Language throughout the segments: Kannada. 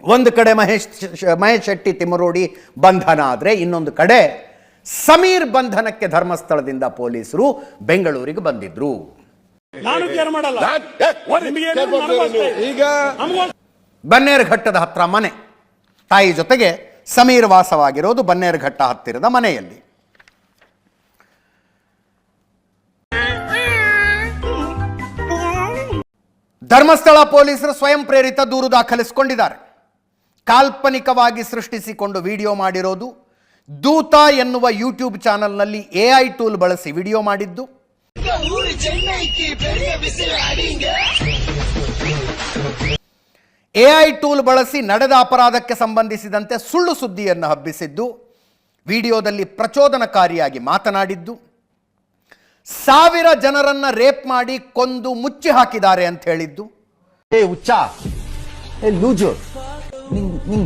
ಒಂದು ಕಡೆ ಮಹೇಶ್ ಶೆಟ್ಟಿ ತಿಮ್ಮರೋಡಿ ಬಂಧನ ಆದರೆ ಇನ್ನೊಂದು ಕಡೆ ಸಮೀರ್ ಬಂಧನಕ್ಕೆ ಧರ್ಮಸ್ಥಳದಿಂದ ಪೊಲೀಸರು ಬೆಂಗಳೂರಿಗೆ ಬಂದಿದ್ರು. ಬನ್ನೇರುಘಟ್ಟದ ಹತ್ರ ಮನೆ, ತಾಯಿ ಜೊತೆಗೆ ಸಮೀರ್ ವಾಸವಾಗಿರೋದು ಬನ್ನೇರುಘಟ್ಟ ಹತ್ತಿರದ ಮನೆಯಲ್ಲಿ. ಧರ್ಮಸ್ಥಳ ಪೊಲೀಸರು ಸ್ವಯಂ ಪ್ರೇರಿತ ದೂರು ದಾಖಲಿಸಿಕೊಂಡಿದ್ದಾರೆ. ಕಾಲ್ಪನಿಕವಾಗಿ ಸೃಷ್ಟಿಸಿಕೊಂಡು ವಿಡಿಯೋ ಮಾಡಿರೋದು, ದೂತ ಎನ್ನುವ ಯೂಟ್ಯೂಬ್ ಚಾನೆಲ್ನಲ್ಲಿ AI ಟೂಲ್ ಬಳಸಿ ವಿಡಿಯೋ ಮಾಡಿದ್ದು, AI ಟೂಲ್ ಬಳಸಿ ನಡೆದ ಅಪರಾಧಕ್ಕೆ ಸಂಬಂಧಿಸಿದಂತೆ ಸುಳ್ಳು ಸುದ್ದಿಯನ್ನು ಹಬ್ಬಿಸಿದ್ದು, ವಿಡಿಯೋದಲ್ಲಿ ಪ್ರಚೋದನಕಾರಿಯಾಗಿ ಮಾತನಾಡಿದ್ದು, 1000 ಜನರನ್ನ ರೇಪ್ ಮಾಡಿ ಕೊಂದು ಮುಚ್ಚಿ ಹಾಕಿದ್ದಾರೆ ಅಂತ ಹೇಳಿದ್ದು.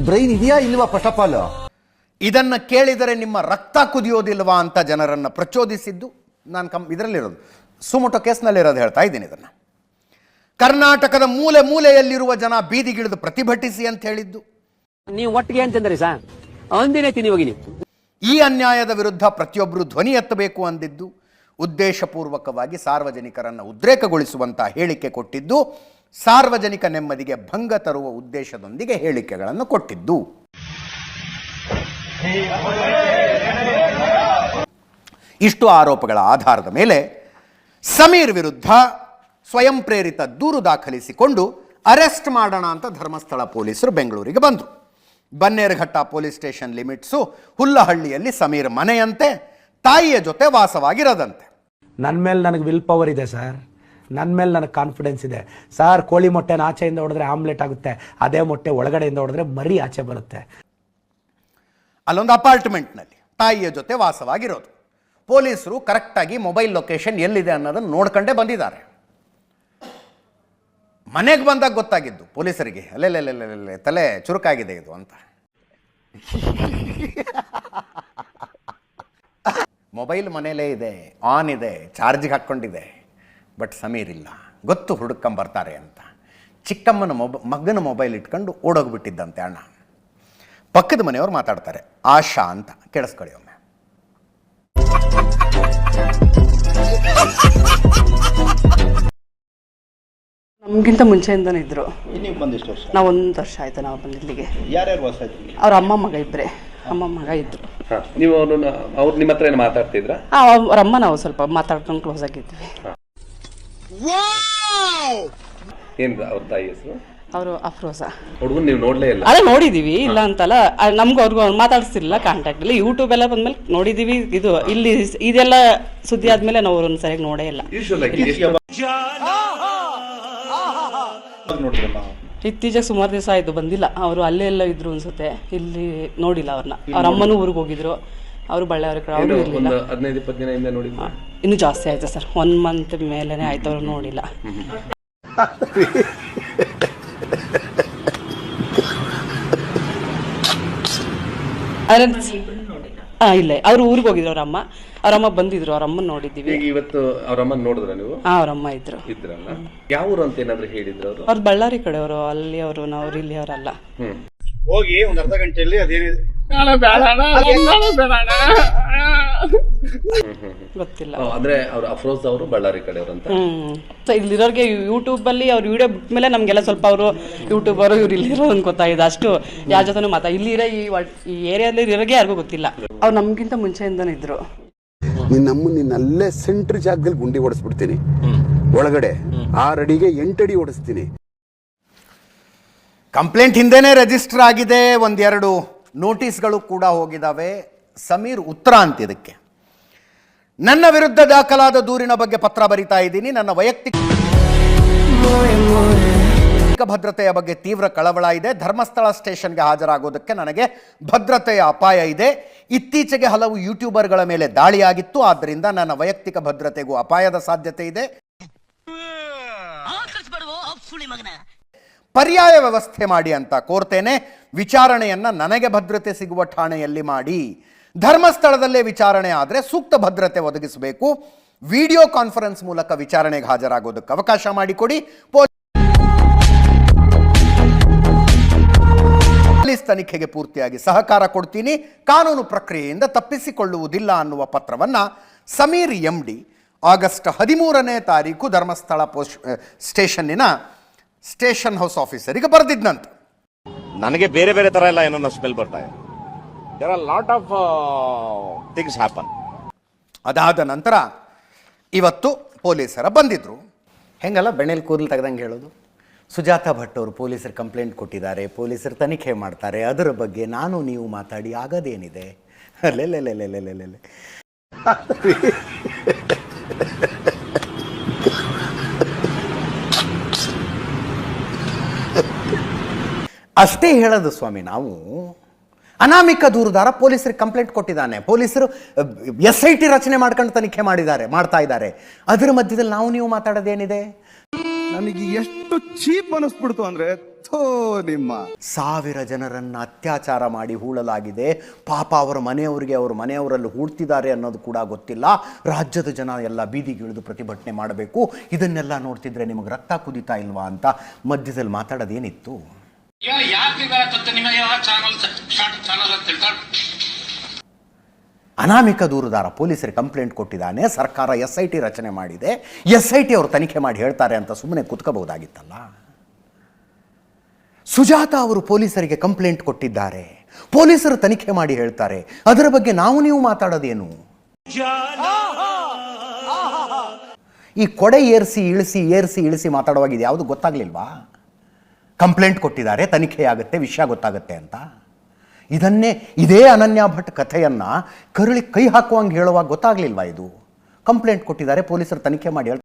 ಬ್ರೈನ್ ಇದೆಯಾ ಇಲ್ವಾ? ಫಸ್ಟ್ ಆಫ್ ಆಲ್ ಇದನ್ನ ಕೇಳಿದರೆ ನಿಮ್ಮ ರಕ್ತ ಕುದಿಯೋದಿಲ್ವಾ ಅಂತ ಜನರನ್ನ ಪ್ರಚೋದಿಸಿದ್ದು. ನಾನು ಇದರಲ್ಲಿರೋದು ಸುಮೋಟೋ ಕೇಸ್ನಲ್ಲಿರೋದು ಹೇಳ್ತಾ ಇದ್ದೀನಿ. ಇದನ್ನು ಕರ್ನಾಟಕದ ಮೂಲೆ ಮೂಲೆಯಲ್ಲಿರುವ ಜನ ಬೀದಿಗಿಳಿದು ಪ್ರತಿಭಟಿಸಿ ಅಂತ ಹೇಳಿದ್ದು. ನೀವು ಒಟ್ಟಿಗೆ ಅಂತಂದ್ರಿ ಸರ್, ಅಂದಿನೈತಿ ಹೋಗಿ ನೀವು ಈ ಅನ್ಯಾಯದ ವಿರುದ್ಧ ಪ್ರತಿಯೊಬ್ಬರು ಧ್ವನಿ ಎತ್ತಬೇಕು ಅಂದಿದ್ದು, ಉದ್ದೇಶಪೂರ್ವಕವಾಗಿ ಸಾರ್ವಜನಿಕರನ್ನು ಉದ್ರೇಕಗೊಳಿಸುವಂತಹ ಹೇಳಿಕೆ ಕೊಟ್ಟಿದ್ದು, ಸಾರ್ವಜನಿಕ ನೆಮ್ಮದಿಗೆ ಭಂಗ ತರುವ ಉದ್ದೇಶದೊಂದಿಗೆ ಹೇಳಿಕೆಗಳನ್ನು ಕೊಟ್ಟಿದ್ದು. ಇಷ್ಟು ಆರೋಪಗಳ ಆಧಾರದ ಮೇಲೆ ಸಮೀರ್ ವಿರುದ್ಧ ಸ್ವಯಂ ಪ್ರೇರಿತ ದೂರು ದಾಖಲಿಸಿಕೊಂಡು ಅರೆಸ್ಟ್ ಮಾಡೋಣ ಅಂತ ಧರ್ಮಸ್ಥಳ ಪೊಲೀಸರು ಬೆಂಗಳೂರಿಗೆ ಬಂದರು. ಬನ್ನೇರುಘಟ್ಟ ಪೊಲೀಸ್ ಸ್ಟೇಷನ್ ಲಿಮಿಟ್ಸು ಹುಲ್ಲಹಳ್ಳಿಯಲ್ಲಿ ಸಮೀರ್ ಮನೆಯಂತೆ, ತಾಯಿಯ ಜೊತೆ ವಾಸವಾಗಿರೋದಂತೆ. ನನ್ನ ಮೇಲೆ ನನಗೆ ವಿಲ್ ಪವರ್ ಇದೆ ಸರ್, ನನ್ನ ಮೇಲೆ ನನಗೆ ಕಾನ್ಫಿಡೆನ್ಸ್ ಇದೆ ಸರ್. ಕೋಳಿ ಮೊಟ್ಟೆನ ಆಚೆಯಿಂದ ಹೊಡೆದ್ರೆ ಆಮ್ಲೆಟ್ ಆಗುತ್ತೆ, ಅದೇ ಮೊಟ್ಟೆ ಒಳಗಡೆಯಿಂದ ಹೊಡೆದ್ರೆ ಮರಿ ಆಚೆ ಬರುತ್ತೆ. ಅಲ್ಲೊಂದು ಅಪಾರ್ಟ್ಮೆಂಟ್ನಲ್ಲಿ ತಾಯಿಯ ಜೊತೆ ವಾಸವಾಗಿರೋದು. ಪೊಲೀಸರು ಕರೆಕ್ಟಾಗಿ ಮೊಬೈಲ್ ಲೊಕೇಶನ್ ಎಲ್ಲಿದೆ ಅನ್ನೋದನ್ನು ನೋಡ್ಕೊಂಡೇ ಬಂದಿದ್ದಾರೆ. ಮನೆಗೆ ಬಂದಾಗ ಗೊತ್ತಾಗಿದ್ದು ಪೊಲೀಸರಿಗೆ, ಅಲ್ಲೆಲ್ಲೆಲ್ಲೆಲ್ಲೆ ತಲೆ ಚುರುಕಾಗಿದೆ ಇದು ಅಂತ. ಮೊಬೈಲ್ ಮನೇಲೇ ಇದೆ, ಆನ್ ಇದೆ, ಚಾರ್ಜಿಗೆ ಹಾಕ್ಕೊಂಡಿದೆ. ಬಟ್ ಸಮೀರ್ ಇಲ್ಲ, ಗೊತ್ತು ಹುಡುಕೊಂಬರ್ತಾರೆ ಅಂತ. ಚಿಕ್ಕಮ್ಮನ ಮಗನ ಮೊಬೈಲ್ ಇಟ್ಕೊಂಡು ಓಡೋಗ್ಬಿಟ್ಟಿದ್ದಂತೆ ಅಣ್ಣ. ಪಕ್ಕದ ಮನೆಯವ್ರು ಮಾತಾಡ್ತಾರೆ, ಆಶಾ ಅಂತ, ಕೇಳಿಸ್ಕೊಳ್ಳಿ ಒಮ್ಮೆ. ನಮ್ಗಿಂತ ಮುಂಚೆಯಿಂದನೇ ಇದ್ರು. ನಾವು 1 ವರ್ಷ ಆಯ್ತು ನಾವು ಬಂದಿಲ್ಲಿಗೆ. ಅವ್ರ ಅಮ್ಮ ಮಗ ಇಬ್ಬರೇ, ಅಮ್ಮ ಮಗ ಇದ್ರು. ನೀವು ಅವ್ರು ನಿಮ್ಮ ಹತ್ರ ಏನು ಮಾತಾಡ್ತಿದ್ರ? ಅವ್ರ ಅಮ್ಮ ನಾವು ಸ್ವಲ್ಪ ಮಾತಾಡ್ಕೊಂಡು ಕ್ಲೋಸ್ ಆಗಿದ್ವಿ. ಏನ್ ಅವ್ರ ತಾಯಿ ಹೆಸರು? ಅವರು ಅಫ್ರೋಜಾ. ಹುಡುಗನ್ ನೀವು ನೋಡ್ಲೇ ಇಲ್ಲ? ಅದೇ ನೋಡಿದೀವಿ, ಇಲ್ಲ ಅಂತಲ್ಲ. ನಮ್ಗೆ ಅವ್ರಿಗೂ ಮಾತಾಡ್ತಿರ್ಲಿಲ್ಲ, ಕಾಂಟ್ಯಾಕ್ಟ್ ಇಲ್ಲ. ಯೂಟ್ಯೂಬ್ ಎಲ್ಲ ಬಂದ್ಮೇಲೆ ನೋಡಿದೀವಿ. ಇದು ಇಲ್ಲಿ ಇದೆಲ್ಲ ಸುದ್ದಿ ಆದ್ಮೇಲೆ ನಾವು ಅವ್ರನ್ನ ಸರಿಯಾಗಿ ನೋಡೇ ಇಲ್ಲ. ಇತ್ತೀಚೆಗೆ ಸುಮಾರು ದಿವಸ ಆಯ್ತು ಬಂದಿಲ್ಲ. ಅವರು ಅಲ್ಲೇ ಎಲ್ಲ ಇದ್ರು ಅನ್ಸುತ್ತೆ, ಇಲ್ಲಿ ನೋಡಿಲ್ಲ ಅವ್ರನ್ನ. ಅವ್ರ ಅಮ್ಮನೂ ಊರಿಗೆ ಹೋಗಿದ್ರು, ಅವರು ಬಳ್ಳಾರಿ ಕಡೆ. ಅವರು ಇರಲಿಲ್ಲ. 15-20 ದಿನದಿಂದ ನೋಡಿಲ್ಲ? ಇನ್ನೂ ಜಾಸ್ತಿ ಆಯ್ತು ಸರ್, 1 ಮಂತ್ ಮೇಲೇನೆ ಆಯ್ತು ಅವ್ರು ನೋಡಿಲ್ಲ. ಇಲ್ಲ, ಅವ್ರು ಊರಿಗೆ ಹೋಗಿದ್ರು. ಅವ್ರಮ್ಮ ಬಂದಿದ್ರು, ಅವ್ರಮ್ಮ ನೋಡಿದ್ದೀವಿ. ಇವತ್ತು ಅವ್ರಮ್ಮ ನೋಡಿದ್ರ ನೀವು? ಅವ್ರಮ್ಮ ಇದ್ರಲ್ಲ. ಯಾವ ಊರು ಅಂತ ಏನಾದ್ರು ಹೇಳಿದ್ರು? ಅವ್ರು ಬಳ್ಳಾರಿ ಕಡೆಯವರು, ಅಲ್ಲಿ ಅವರು, ನಾವು ಇಲ್ಲಿ ಅವರಲ್ಲ. ಹೋಗಿ ಒಂದು ಅರ್ಧ ಗಂಟೆಯಲ್ಲಿ ಅದೇನಿದೆ ಗೊತ್ತಿಲ್ಲ. ಅಂದ್ರೆ ಅವ್ರು ಅಫ್ರೋಜ್ ಅವರು ಬಳ್ಳಾರಿ ಕಡೆಯವರು ಅಂತ. ಇಲ್ಲಿರೋರ್ಗೆ ಯೂಟ್ಯೂಬ್ ಅಲ್ಲಿ ಅವ್ರ ವಿಡಿಯೋ ಬಿಟ್ಟ ಮೇಲೆ ನಮ್ಗೆಲ್ಲ ಸ್ವಲ್ಪ ಅವರು ಯೂಟ್ಯೂಬ್ ಅವರು ಇವ್ರು ಇಲ್ಲಿರೋ ಅಂತ ಗೊತ್ತಾಗಿದೆ. ಅಷ್ಟು ಯಾರ ಜೊತೆ ಇಲ್ಲಿರೋ ಈ ಏರಿಯಾದಲ್ಲಿ ಇರೋರಿಗೆ ಯಾರಿಗೂ ಗೊತ್ತಿಲ್ಲ. ಅವ್ರು ನಮ್ಗಿಂತ ಮುಂಚೆಯಿಂದನೇ ಇದ್ರು. ನಿನ್ನಲ್ಲೇ ಸೆಂಟ್ರ್ ಜಾಗದಲ್ಲಿ ಗುಂಡಿ ಓಡಿಸ್ಬಿಡ್ತೀನಿ, ಒಳಗಡೆ 6 ಅಡಿಗೆ 8 ಅಡಿ ಓಡಿಸ್ತೀನಿ. ಕಂಪ್ಲೇಂಟ್ ಹಿಂದೆನೇ ರಿಜಿಸ್ಟರ್ ಆಗಿದೆ, 1-2 ನೋಟಿಸ್ಗಳು ಕೂಡ ಹೋಗಿದ್ದಾವೆ. ಸಮೀರ್ ಉತ್ತರ ಅಂತ ಇದಕ್ಕೆ, ನನ್ನ ವಿರುದ್ಧ ದಾಖಲಾದ ದೂರಿನ ಬಗ್ಗೆ ಪತ್ರ ಬರಿತಾ ಇದ್ದೀನಿ. ನನ್ನ ವೈಯಕ್ತಿಕ ಭದ್ರತೆಯ ಬಗ್ಗೆ ತೀವ್ರ ಕಳವಳ ಇದೆ. ಧರ್ಮಸ್ಥಳ ಸ್ಟೇಷನ್ಗೆ ಹಾಜರಾಗೋದಕ್ಕೆ ನನಗೆ ಭದ್ರತೆಯ ಅಪಾಯ ಇದೆ. ಇತ್ತೀಚೆಗೆ ಹಲವು ಯೂಟ್ಯೂಬರ್ಗಳ ಮೇಲೆ ದಾಳಿಯಾಗಿತ್ತು, ಆದ್ದರಿಂದ ನನ್ನ ವೈಯಕ್ತಿಕ ಭದ್ರತೆಗೂ ಅಪಾಯದ ಸಾಧ್ಯತೆ ಇದೆ. ಪರ್ಯಾಯ ವ್ಯವಸ್ಥೆ ಮಾಡಿ ಅಂತ ಕೋರ್ತೇನೆ. ವಿಚಾರಣೆಯನ್ನ ನನಗೆ ಭದ್ರತೆ ಸಿಗುವ ಠಾಣೆಯಲ್ಲಿ ಮಾಡಿ. ಧರ್ಮಸ್ಥಳದಲ್ಲೇ ವಿಚಾರಣೆ ಆದರೆ ಸೂಕ್ತ ಭದ್ರತೆ ಒದಗಿಸಬೇಕು. ವಿಡಿಯೋ ಕಾನ್ಫರೆನ್ಸ್ ಮೂಲಕ ವಿಚಾರಣೆಗೆ ಹಾಜರಾಗೋದಕ್ಕೆ ಅವಕಾಶ ಮಾಡಿಕೊಡಿ. ತನಿಖೆಗೆ ಪೂರ್ತಿಯಾಗಿ ಸಹಕಾರ ಕೊಡ್ತೀನಿ, ಕಾನೂನು ಪ್ರಕ್ರಿಯೆಯಿಂದ ತಪ್ಪಿಸಿಕೊಳ್ಳುವುದಿಲ್ಲ ಅನ್ನುವ ಪತ್ರವನ್ನು ಸಮೀರ್ MD ಆಗಸ್ಟ್ 13ನೇ ತಾರೀಕು ಧರ್ಮಸ್ಥಳ ಸ್ಟೇಷನ್ನಿನ ಸ್ಟೇಷನ್ ಹೌಸ್ ಆಫೀಸರಿಗೆ ಬರೆದಿದ್ದಂತೆ. ನನಗೆ ಬೇರೆ ಬೇರೆ ತರ ಎಲ್ಲ ಏನೋ ಸ್ಮೆಲ್ ಬರ್ತಾ ಇದೆ. There are lot of things happen. ಅದಾದ ನಂತರ ಇವತ್ತು ಪೊಲೀಸರ ಬಂದಿದ್ರು. ಹೆಂಗಲ್ಲ ಬೆಣ್ಣೆಲಿ ಕೂದಲು ತೆಗೆದಂಗೆ ಹೇಳೋದು. ಸುಜಾತಾ ಭಟ್ ಅವರು ಪೊಲೀಸರು ಕಂಪ್ಲೇಂಟ್ ಕೊಟ್ಟಿದ್ದಾರೆ, ಪೊಲೀಸರು ತನಿಖೆ ಮಾಡ್ತಾರೆ, ಅದರ ಬಗ್ಗೆ ನಾನು ನೀವು ಮಾತಾಡಿ ಆಗೋದೇನಿದೆ? ಅಲ್ಲೆಲ್ಲೆಲ್ಲೆಲ್ಲೆಲ್ಲೆಲ್ಲೆ ಅಷ್ಟೇ ಹೇಳೋದು ಸ್ವಾಮಿ. ನಾವು ಅನಾಮಿಕ ದೂರುದಾರ ಪೊಲೀಸರಿಗೆ ಕಂಪ್ಲೇಂಟ್ ಕೊಟ್ಟಿದ್ದಾನೆ, ಪೊಲೀಸರು SIT ರಚನೆ ಮಾಡ್ಕೊಂಡು ತನಿಖೆ ಮಾಡ್ತಾ ಇದ್ದಾರೆ. ಅದರ ಮಧ್ಯದಲ್ಲಿ ನಾವು ನೀವು ಮಾತಾಡೋದೇನಿದೆ? ನನಗೆ ಎಷ್ಟು ಚೀಪ್ ಅನಿಸ್ಬಿಡ್ತು ಅಂದ್ರೆ ನಿಮ್ಮ 1000 ಜನರನ್ನ ಅತ್ಯಾಚಾರ ಮಾಡಿ ಹೂಳಲಾಗಿದೆ. ಪಾಪ ಅವರ ಮನೆಯವರಲ್ಲಿ ಹೂಡ್ತಿದ್ದಾರೆ ಅನ್ನೋದು ಕೂಡ ಗೊತ್ತಿಲ್ಲ. ರಾಜ್ಯದ ಜನ ಎಲ್ಲ ಬೀದಿಗಿಳಿದು ಪ್ರತಿಭಟನೆ ಮಾಡಬೇಕು. ಇದನ್ನೆಲ್ಲ ನೋಡ್ತಿದ್ರೆ ನಿಮಗೆ ರಕ್ತ ಕುದಿತಾ ಇಲ್ವಾ ಅಂತ ಮಧ್ಯದಲ್ಲಿ ಮಾತಾಡೋದೇನಿತ್ತು? ಅನಾಮಿಕ ದೂರುದಾರ ಪೊಲೀಸರಿಗೆ ಕಂಪ್ಲೇಂಟ್ ಕೊಟ್ಟಿದ್ದಾನೆ, ಸರ್ಕಾರ SIT ರಚನೆ ಮಾಡಿದೆ, SIT ಅವರು ತನಿಖೆ ಮಾಡಿ ಹೇಳ್ತಾರೆ ಅಂತ ಸುಮ್ಮನೆ ಕುತ್ಕೋಬಹುದಾಗಿತ್ತಲ್ಲ. ಸುಜಾತಾ ಅವರು ಪೊಲೀಸರಿಗೆ ಕಂಪ್ಲೇಂಟ್ ಕೊಟ್ಟಿದ್ದಾರೆ, ಪೊಲೀಸರು ತನಿಖೆ ಮಾಡಿ ಹೇಳ್ತಾರೆ, ಅದರ ಬಗ್ಗೆ ನಾವು ನೀವು ಮಾತಾಡೋದೇನು? ಈ ಕೊಡೆ ಏರಿಸಿ ಇಳಿಸಿ ಮಾತಾಡುವಾಗ ಇದು ಯಾವುದು ಗೊತ್ತಾಗ್ಲಿಲ್ವಾ? ಕಂಪ್ಲೇಂಟ್ ಕೊಟ್ಟಿದ್ದಾರೆ, ತನಿಖೆ ಆಗುತ್ತೆ, ವಿಷಯ ಗೊತ್ತಾಗುತ್ತೆ ಅಂತ. ಇದೇ ಅನನ್ಯ ಭಟ್ ಕಥೆಯನ್ನ ಕರುಳಿ ಕೈ ಹಾಕುವಂಗೆ ಹೇಳುವಾಗ ಗೊತ್ತಾಗ್ಲಿಲ್ವಾ? ಇದು ಕಂಪ್ಲೇಂಟ್ ಕೊಟ್ಟಿದ್ದಾರೆ, ಪೊಲೀಸರು ತನಿಖೆ ಮಾಡಿ